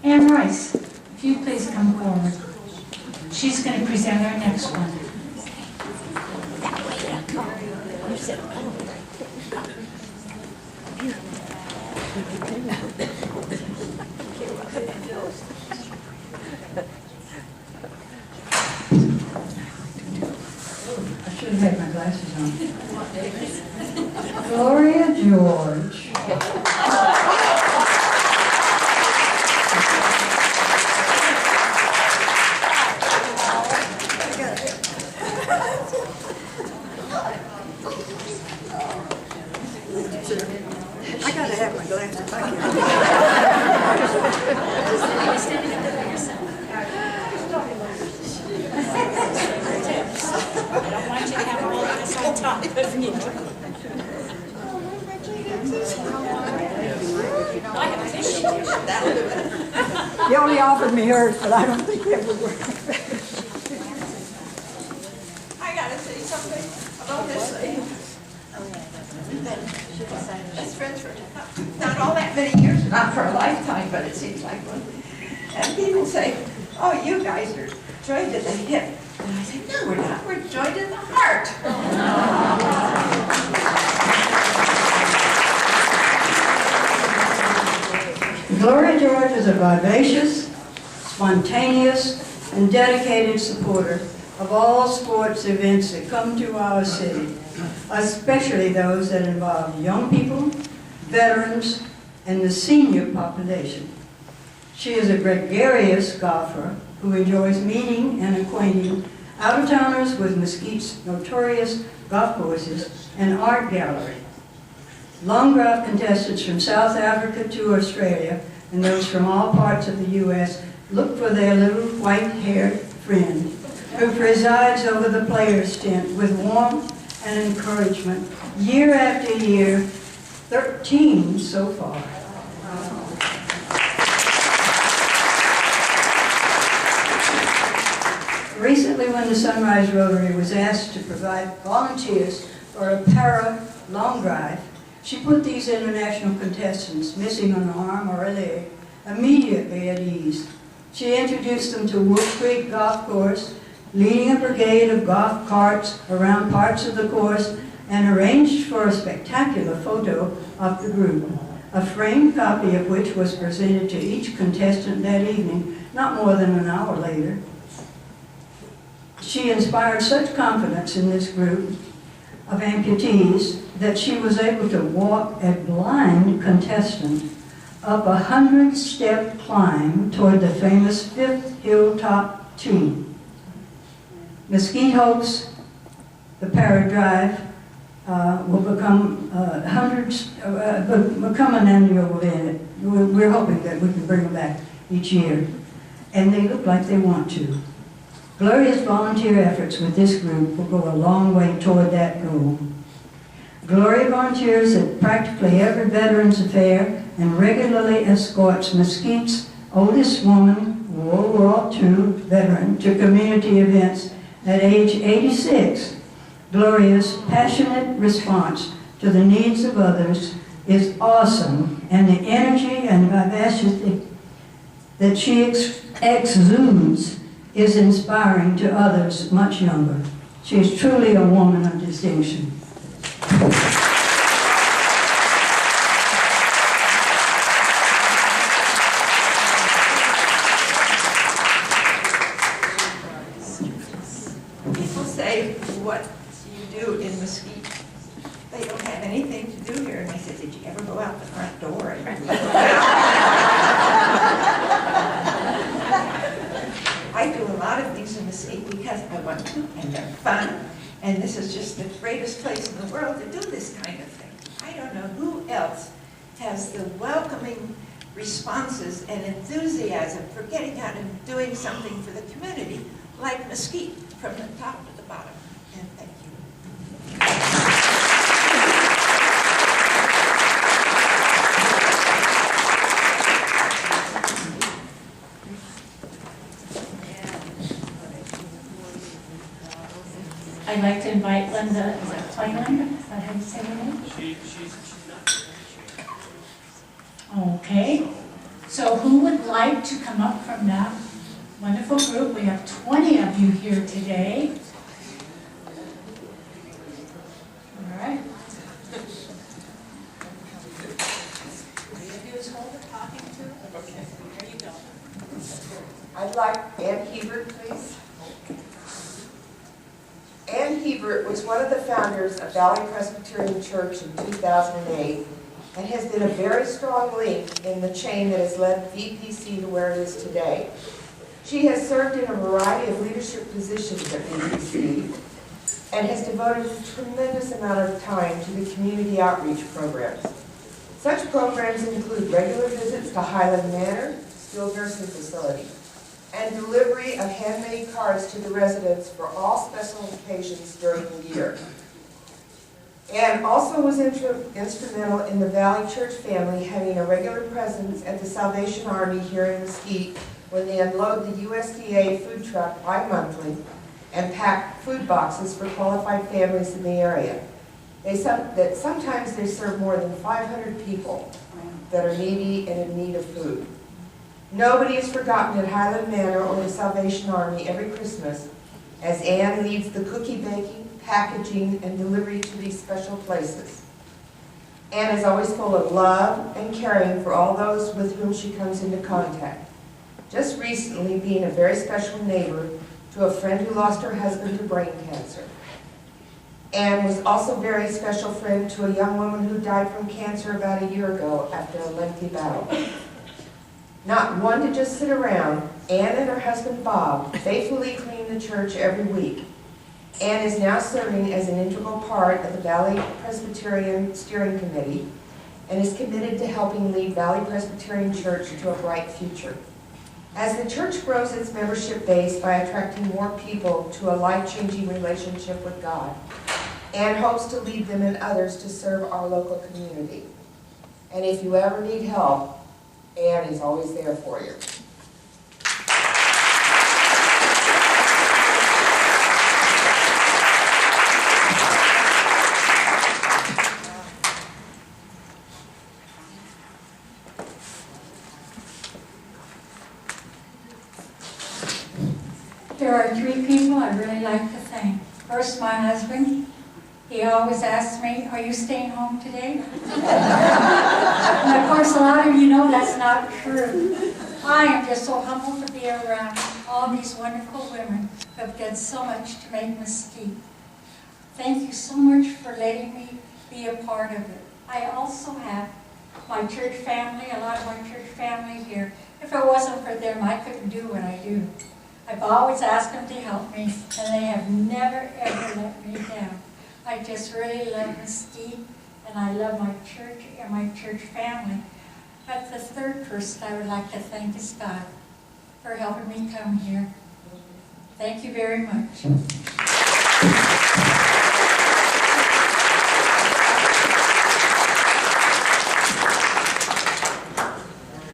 Ann Rice, if you please come forward. She's going to present our next one. I should have had my glasses on. Gloria George. I gotta have my glasses. I can't. I don't want you to have all of this on top of me. I have a fish. That'll do it. He only offered me hers, but I don't think it would work. I gotta say something about this lady. Best friends for not all that many years, not for a lifetime, but it seems like one. And people say, "Oh, you guys are joined at the hip." And I say, "No, we're not. We're joined in the heart." Gloria George is a vivacious, spontaneous, and dedicated supporter of all sports events that come to our city, especially those that involve young people, veterans, and the senior population. She is a gregarious golfer who enjoys meeting and acquainting out-of-towners with Mesquite's notorious golf courses and art gallery. Long drive contestants from South Africa to Australia and those from all parts of the U.S. look for their little white-haired friend who presides over the players' tent with warmth and encouragement year after year, 13 so far. Recently, when the Sunrise Rotary was asked to provide volunteers for a para long drive, she put these international contestants, missing an arm or a leg, immediately at ease. She introduced them to Wolf Creek Golf Course, leading a brigade of golf carts around parts of the course, and arranged for a spectacular photo of the group, a framed copy of which was presented to each contestant that evening, not more than an hour later. She inspired such confidence in this group of amputees that she was able to walk a blind contestant up a 100-step climb toward the famous 5th hilltop tree. Mesquite hopes the para drive will become become an annual event. We're hoping that we can bring them back each year, and they look like they want to. Gloria's volunteer efforts with this group will go a long way toward that goal. Gloria volunteers at practically every Veterans Affair and regularly escorts Mesquite's oldest woman, World War II veteran, to community events at age 86. Gloria's passionate response to the needs of others is awesome, and the energy and vivacity that she exudes is inspiring to others much younger. She is truly a woman of distinction. People say, "What do you do in Mesquite?" They don't have anything to do here. And I said, "Did you ever go out the front door?" I do a lot of things in Mesquite because I want to, and they're fun. And this is just the greatest place in the world to do this kind of thing. I don't know who else has the welcoming responses and enthusiasm for getting out and doing something for the community like Mesquite from the top to the bottom. And thank you. I'd like to invite Linda, is that Playland? Is that how you say her name? She's not. Okay. So who would like to come up from that wonderful group? We have 20 of you here today. All right. I'd like Ann Hebert, please. Ann Hebert was one of the founders of Valley Presbyterian Church in 2008 and has been a very strong link in the chain that has led VPC to where it is today. She has served in a variety of leadership positions at VPC and has devoted a tremendous amount of time to the community outreach programs. Such programs include regular visits to Highland Manor, skilled nursing facility, and delivery of handmade cards to the residents for all special occasions during the year. Ann also was instrumental in the Valley Church family having a regular presence at the Salvation Army here in Mesquite when they unload the USDA food truck bi-monthly and pack food boxes for qualified families in the area. Sometimes they serve more than 500 people that are needy and in need of food. Nobody is forgotten at Highland Manor or the Salvation Army every Christmas as Ann leads the cookie baking, packaging, and delivery to these special places. Ann is always full of love and caring for all those with whom she comes into contact. Just recently being a very special neighbor to a friend who lost her husband to brain cancer. Ann was also a very special friend to a young woman who died from cancer about a year ago after a lengthy battle. Not one to just sit around, Ann and her husband Bob faithfully clean the church every week. Ann is now serving as an integral part of the Valley Presbyterian Steering Committee and is committed to helping lead Valley Presbyterian Church to a bright future. As the church grows its membership base by attracting more people to a life-changing relationship with God, Ann hopes to lead them and others to serve our local community. And if you ever need help, Ann is always there for you. There are 3 people I'd really like to thank. First, my husband. He always asks me, "Are you staying home today?" And of course, a lot of you know that's not true. I am just so humbled to be around all these wonderful women who have done so much to make Mesquite. Thank you so much for letting me be a part of it. I also have my church family, a lot of my church family here. If it wasn't for them, I couldn't do what I do. I've always asked them to help me, and they have never, ever let me down. I just really love Mesquite, and I love my church and my church family. But the third person I would like to thank is God for helping me come here. Thank you very much.